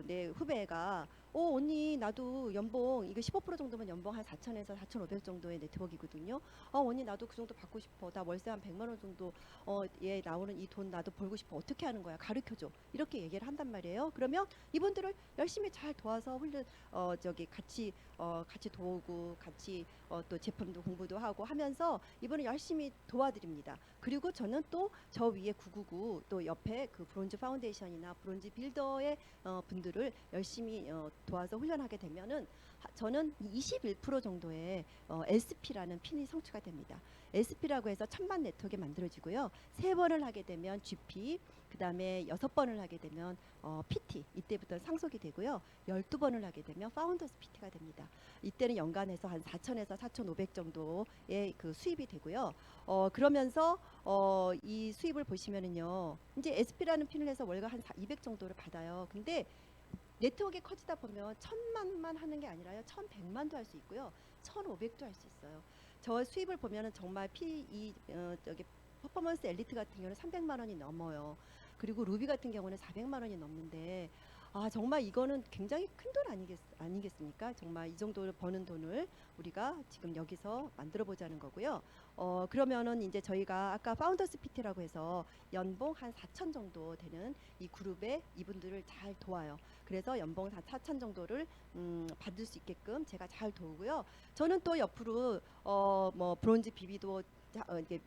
내 후배가 언니 나도 연봉 이거 15% 정도면 연봉 한 4천에서 4,500 정도의 네트워크이거든요. 언니 나도 그 정도 받고 싶어. 나 월세 한 100만 원 정도 얘 나오는 이 돈 나도 벌고 싶어. 어떻게 하는 거야? 가르쳐 줘. 이렇게 얘기를 한단 말이에요. 그러면 이분들을 열심히 잘 도와서 저기 같이 도우고 같이 또 제품도 공부도 하고 하면서 이분을 열심히 도와드립니다. 그리고 저는 또 저 위에 999 또 옆에 그 브론즈 파운데이션이나 브론즈 빌더의 분들을 열심히 도와서 훈련하게 되면은 저는 21% 정도의 SP라는 핀이 성취가 됩니다. SP라고 해서 1000만 네트워크 만들어지고요. 3번을 하게 되면 GP, 그 다음에 6번을 하게 되면 PT, 이때부터 상속이 되고요. 12번을 하게 되면 파운더스 PT가 됩니다. 이때는 연간에서 한 4천에서 4,500 정도의 그 수입이 되고요. 그러면서 이 수입을 보시면은요. 이제 SP라는 핀을 해서 월간 한 200 정도를 받아요. 근데 네트워크가 커지다 보면 1000만만 하는 게 아니라요. 1100만도 할 수 있고요. 1500도 할 수 있어요. 저 수입을 보면은 정말 저기 퍼포먼스 엘리트 같은 경우는 300만 원이 넘어요. 그리고 루비 같은 경우는 400만 원이 넘는데 정말 이거는 굉장히 큰 돈 아니겠습니까? 정말 이 정도 버는 돈을 우리가 지금 여기서 만들어 보자는 거고요. 그러면은 이제 저희가 아까 파운더스 PT라고 해서 연봉 한 4천 정도 되는 이 그룹에 이분들을 잘 도와요. 그래서 연봉 4천 정도를 받을 수 있게끔 제가 잘 도우고요. 저는 또 옆으로 뭐 브론즈 비비도 이게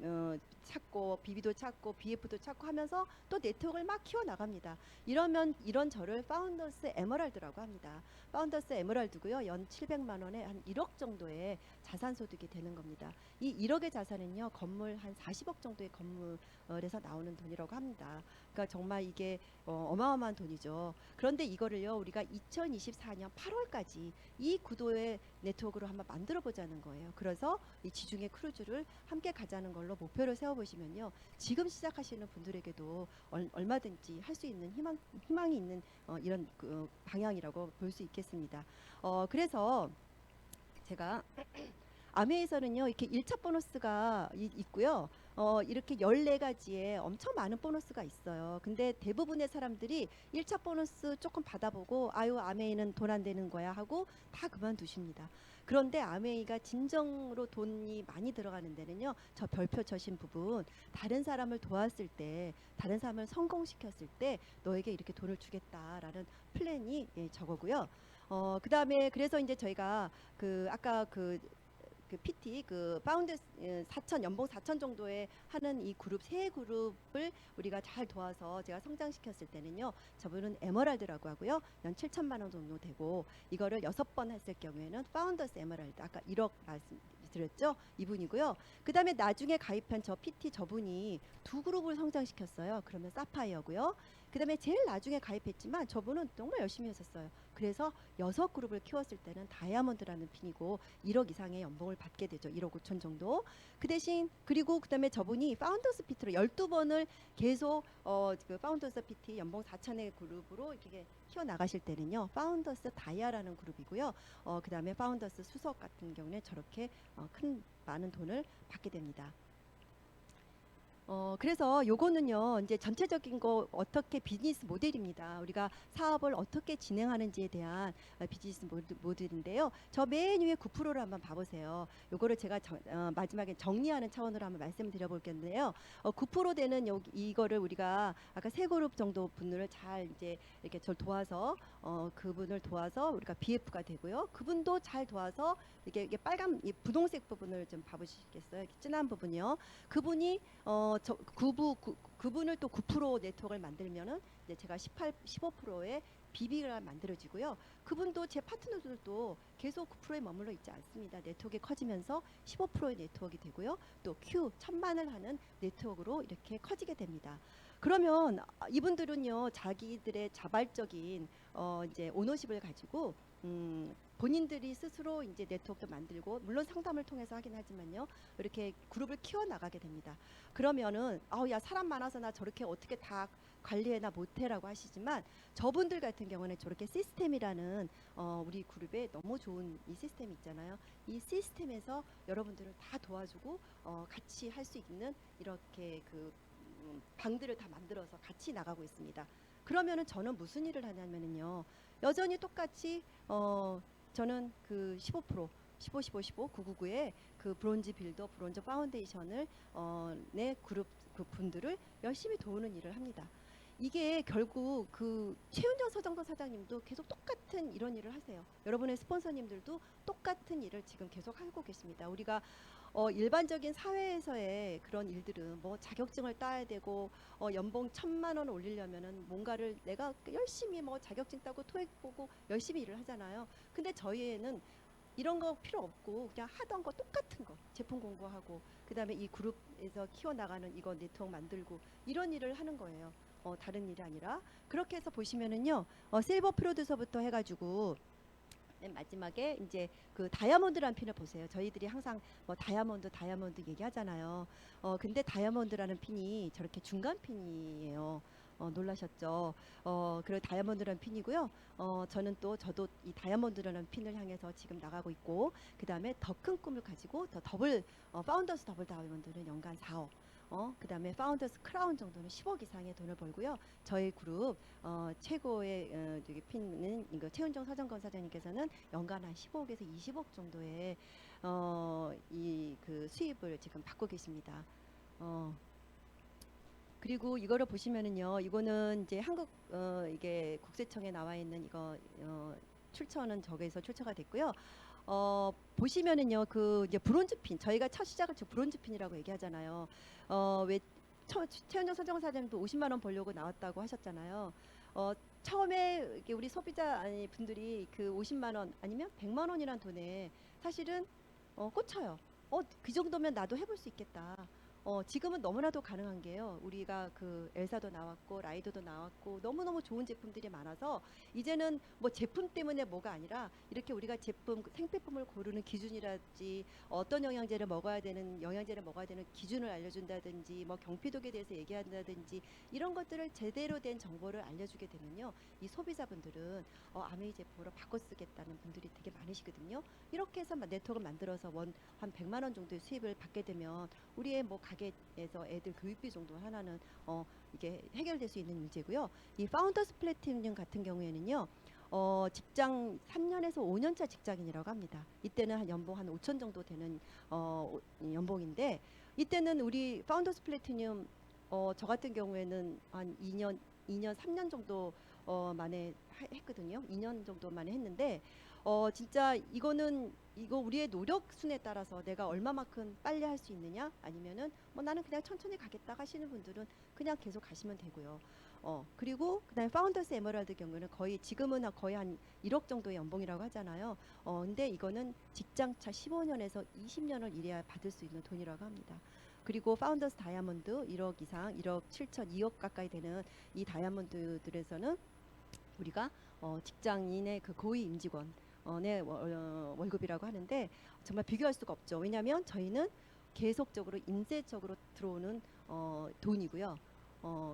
찾고 비비도 찾고 BF도 찾고 하면서 또 네트워크를 막 키워 나갑니다. 이러면 이런 저를 파운더스 에메랄드라고 합니다. 파운더스 에메랄드고요. 연 700만 원에 한 1억 정도의 자산 소득이 되는 겁니다. 이 1억의 자산은요. 건물 한 40억 정도의 건물에서 나오는 돈이라고 합니다. 그러니까 정말 이게 어마어마한 돈이죠. 그런데 이거를요. 우리가 2024년 8월까지 이 구도의 네트워크로 한번 만들어 보자는 거예요. 그래서 이 지중해 크루즈를 함께 가자는 걸로 목표를 세워 보시면요. 지금 시작하시는 분들에게도 얼마든지 할 수 있는 희망이 있는 이런 방향이라고 볼 수 있겠습니다. 그래서 제가 아메에서는요 이렇게 1차 보너스가 있고요. 이렇게 14가지의 엄청 많은 보너스가 있어요. 근데 대부분의 사람들이 1차 보너스 조금 받아보고 아유 아메이는 돈 안 되는 거야 하고 다 그만두십니다. 그런데 아메이가 진정으로 돈이 많이 들어가는 데는요. 저 별표 쳐신 부분 다른 사람을 도왔을 때 다른 사람을 성공시켰을 때 너에게 이렇게 돈을 주겠다라는 플랜이 저거고요. 그 다음에 그래서 이제 저희가 아까 그 PT 파운드 4천 연봉 4천 정도에 하는 이 그룹 세 그룹을 우리가 잘 도와서 제가 성장시켰을 때는요. 저분은 에머랄드라고 하고요. 연 7천만 원 정도 되고 이거를 6번 했을 경우에는 파운더스 에머랄드 아까 1억 말씀드렸죠. 이분이고요. 그다음에 나중에 가입한 저 PT 저분이 두 그룹을 성장시켰어요. 그러면 사파이어고요. 그다음에 제일 나중에 가입했지만 저분은 정말 열심히 했었어요. 그래서 6그룹을 키웠을 때는 다이아몬드라는 핀이고 1억 이상의 연봉을 받게 되죠. 1억 5천 정도. 그 대신 그리고 그다음에 저분이 파운더스 피트로 12번을 계속 그 파운더스 피트 연봉 4천의 그룹으로 이렇게 키워 나가실 때는요. 파운더스 다이아라는 그룹이고요. 그다음에 파운더스 수석 같은 경우는 저렇게 큰 많은 돈을 받게 됩니다. 그래서 요거는요, 이제 전체적인 거 어떻게 비즈니스 모델입니다. 우리가 사업을 어떻게 진행하는지에 대한 비즈니스 모델인데요. 저 맨 위에 9%를 한번 봐보세요. 요거를 제가 마지막에 정리하는 차원으로 한번 말씀드려 볼 건데요. 9% 되는 이거를 우리가 아까 세 그룹 정도 분을 잘 이제 이렇게 절 도와서 그분을 도와서 우리가 BF가 되고요. 그분도 잘 도와서 이게 빨간 이 분홍색 부분을 좀 봐보시겠어요? 이렇게 진한 부분이요. 그분이 그분을 또 9% 네트워크를 만들면은 이제 제가 15%의 BB가 만들어지고요. 그분도 제 파트너들도 계속 9%에 머물러 있지 않습니다. 네트워크가 커지면서 15%의 네트워크가 되고요. 또 Q 1000만을 하는 네트워크로 이렇게 커지게 됩니다. 그러면 이분들은요 자기들의 자발적인 이제 오너십을 가지고 본인들이 스스로 이제 네트워크도 만들고 물론 상담을 통해서 하긴 하지만요 이렇게 그룹을 키워 나가게 됩니다. 그러면은 아우 야 사람 많아서 나 저렇게 어떻게 다 관리해나 못해라고 하시지만 저분들 같은 경우는 저렇게 시스템이라는 우리 그룹에 너무 좋은 이 시스템이 있잖아요. 이 시스템에서 여러분들을 다 도와주고 같이 할 수 있는 이렇게 그 방들을 다 만들어서 같이 나가고 있습니다. 그러면은 저는 무슨 일을 하냐면은요. 여전히 똑같이 저는 그 15% 15, 15, 15, 999의 그 브론즈 빌더, 브론즈 파운데이션을 내 그룹 그 분들을 열심히 도우는 일을 합니다. 이게 결국 그 최윤정 서정도 사장님도 계속 똑같은 이런 일을 하세요. 여러분의 스폰서님들도 똑같은 일을 지금 계속 하고 계십니다. 우리가 일반적인 사회에서의 그런 일들은 뭐 자격증을 따야 되고 연봉 1,000만 원 올리려면은 뭔가를 내가 열심히 뭐 자격증 따고 토익 보고 열심히 일을 하잖아요. 근데 저희는 이런 거 필요 없고 그냥 하던 거 똑같은 거 제품 공부하고 그다음에 이 그룹에서 키워나가는 이거 네트워크 만들고 이런 일을 하는 거예요. 다른 일이 아니라 그렇게 해서 보시면은요 실버 프로듀서부터 해가지고 맨 마지막에 이제 그 다이아몬드라는 핀을 보세요. 저희들이 항상 뭐 다이아몬드 얘기하잖아요. 근데 다이아몬드라는 핀이 저렇게 중간 핀이에요. 놀라셨죠? 그리고 다이아몬드라는 핀이고요. 저는 또 저도 이 다이아몬드라는 핀을 향해서 지금 나가고 있고, 그 다음에 더 큰 꿈을 가지고 더 파운더스 더블 다이아몬드는 연간 4억. 그 다음에 파운더스 크라운 정도는 10억 이상의 돈을 벌고요. 저희 그룹 최고의 저기 핀은 이거 최은정 사정건 사장님께서는 연간 한 15억에서 20억 정도의 이 그 수입을 지금 받고 계십니다. 그리고 이거를 보시면은요, 이거는 이제 한국 이게 국세청에 나와 있는 이거 출처는 저기에서 출처가 됐고요. 보시면은요, 그 이제 브론즈 핀 저희가 첫 시작을 브론즈 핀이라고 얘기하잖아요. 왜 최은정 서정 사장님도 50만 원 벌려고 나왔다고 하셨잖아요. 처음에 이렇게 우리 소비자 아니 분들이 그 50만 원 아니면 100만 원이란 돈에 사실은 꽂혀요. 그 정도면 나도 해볼 수 있겠다. 지금은 너무나도 가능한 게요. 우리가 그 엘사도 나왔고 라이더도 나왔고 너무너무 좋은 제품들이 많아서 이제는 뭐 제품 때문에 뭐가 아니라 이렇게 우리가 제품 생필품을 고르는 기준이라든지 어떤 영양제를 먹어야 되는 기준을 알려준다든지 뭐 경피독에 대해서 얘기한다든지 이런 것들을 제대로 된 정보를 알려주게 되면요. 이 소비자분들은 아메이 제품으로 바꿔 쓰겠다는 분들이 되게 많으시거든요. 이렇게 해서 네트워크를 만들어서 한 100만 원 정도의 수입을 받게 되면 우리의 뭐 가게에서 애들 교육비 정도 하나는 이게 해결될 수 있는 문제고요. 이 파운더스 플래티넘 같은 경우에는요. 직장 3년에서 5년차 직장인이라고 합니다. 이때는 한 연봉 한 5천 정도 되는 연봉인데 이때는 우리 파운더스 플래티넘 저 같은 경우에는 한 2년 3년 정도 만에 했거든요. 2년 정도 만에 했는데 진짜 이거 우리의 노력 순에 따라서 내가 얼마만큼 빨리 할 수 있느냐 아니면은 뭐 나는 그냥 천천히 가겠다 하시는 분들은 그냥 계속 가시면 되고요. 그리고 그다음에 파운더스 에메랄드 경우는 지금은 거의 한 1억 정도의 연봉이라고 하잖아요. 근데 이거는 직장차 15년에서 20년을 일해야 받을 수 있는 돈이라고 합니다. 그리고 파운더스 다이아몬드 1억 이상, 1억 7천, 2억 가까이 되는 이 다이아몬드들에서는 우리가 직장인의 그 고위 임직원의 월급이라고 하는데 정말 비교할 수가 없죠. 왜냐하면 저희는 계속적으로 인쇄적으로 들어오는 돈이고요.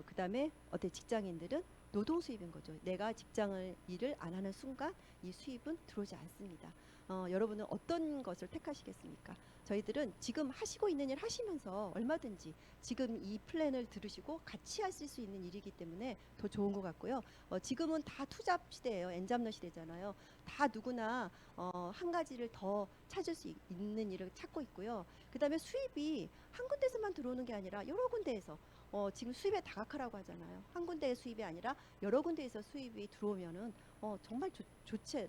그다음에 어때 직장인들은 노동 수입인 거죠. 내가 직장을 일을 안 하는 순간 이 수입은 들어오지 않습니다. 여러분은 어떤 것을 택하시겠습니까? 저희들은 지금 하시고 있는 일 하시면서 얼마든지 지금 이 플랜을 들으시고 같이 하실 수 있는 일이기 때문에 더 좋은 것 같고요. 지금은 다 투잡 시대예요. 엔잡러 시대잖아요. 다 누구나 한 가지를 더 찾을 수 있는 일을 찾고 있고요. 그다음에 수입이 한 군데서만 들어오는 게 아니라 여러 군데에서 지금 수입의 다각화라고 하잖아요. 한 군데의 수입이 아니라 여러 군데에서 수입이 들어오면은 정말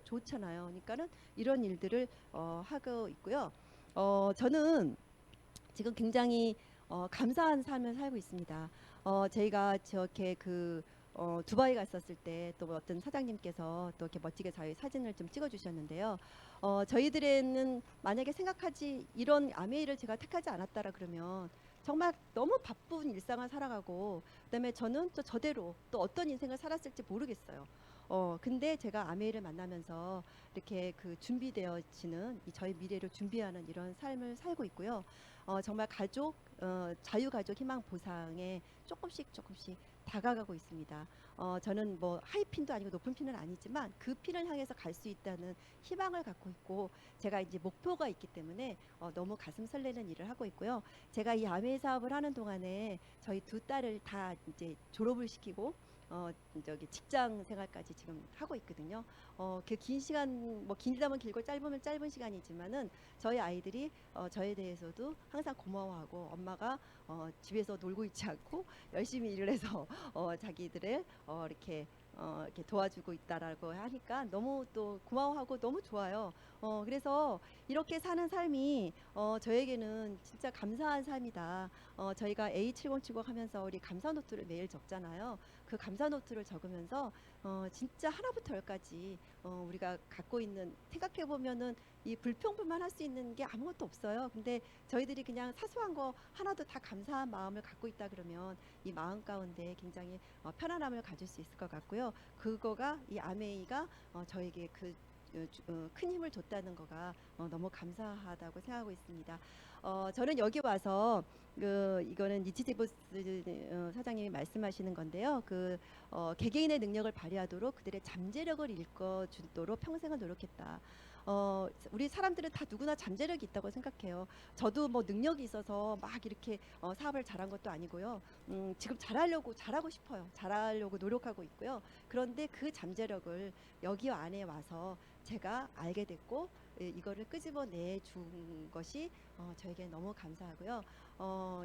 좋잖아요. 그러니까는 이런 일들을 하고 있고요. 저는 지금 굉장히 감사한 삶을 살고 있습니다. 저희가 저렇게 두바이 갔었을 때 또 어떤 사장님께서 또 이렇게 멋지게 저희 사진을 좀 찍어주셨는데요. 저희들에는 만약에 생각하지 이런 아메이를 제가 택하지 않았다라 그러면 정말 너무 바쁜 일상을 살아가고 그다음에 저는 또 저대로 또 어떤 인생을 살았을지 모르겠어요. 근데 제가 아메이를 만나면서 이렇게 준비되어지는 이 저희 미래를 준비하는 이런 삶을 살고 있고요. 정말 자유가족 희망 보상에 조금씩 다가가고 있습니다. 저는 뭐 하이핀도 아니고 높은 핀은 아니지만 그 핀을 향해서 갈 수 있다는 희망을 갖고 있고 제가 이제 목표가 있기 때문에 너무 가슴 설레는 일을 하고 있고요. 제가 이 아메이 사업을 하는 동안에 저희 두 딸을 다 이제 졸업을 시키고 저기 직장 생활까지 지금 하고 있거든요. 그 긴 시간 뭐 길다면 길고 짧으면 짧은 시간이지만은 저희 아이들이 저에 대해서도 항상 고마워하고 엄마가 집에서 놀고 있지 않고 열심히 일을 해서 자기들을 이렇게 도와주고 있다라고 하니까 너무 또 고마워하고 너무 좋아요. 그래서 이렇게 사는 삶이 저에게는 진짜 감사한 삶이다. 저희가 A7070 하면서 우리 감사 노트를 매일 적잖아요. 그 감사 노트를 적으면서 진짜 하나부터 열까지 우리가 갖고 있는 생각해 보면은 이 불평불만 할 수 있는 게 아무것도 없어요. 근데 저희들이 그냥 사소한 거 하나도 다 감사한 마음을 갖고 있다 그러면 이 마음 가운데 굉장히 편안함을 가질 수 있을 것 같고요. 그거가 이 아메이가 저에게 큰 힘을 줬다는 거가 너무 감사하다고 생각하고 있습니다. 저는 여기 와서 이거는 니치제보스 사장님이 말씀하시는 건데요. 개개인의 능력을 발휘하도록 그들의 잠재력을 일궈주도록 평생을 노력했다. 우리 사람들은 다 누구나 잠재력이 있다고 생각해요. 저도 뭐 능력이 있어서 막 이렇게 사업을 잘한 것도 아니고요. 지금 잘하고 싶어요. 잘하려고 노력하고 있고요. 그런데 그 잠재력을 여기 안에 와서 제가 알게 됐고 이거를 끄집어내 준 것이 저에게 너무 감사하고요.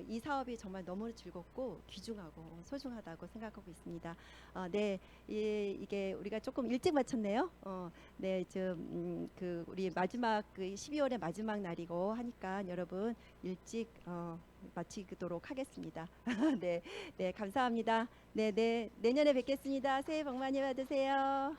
이 사업이 정말 너무 즐겁고 귀중하고 소중하다고 생각하고 있습니다. 네, 이게 우리가 조금 일찍 마쳤네요. 네, 우리 마지막 12월의 마지막 날이고 하니까 여러분 일찍 마치도록 하겠습니다. 네, 네, 감사합니다. 네, 네, 내년에 뵙겠습니다. 새해 복 많이 받으세요.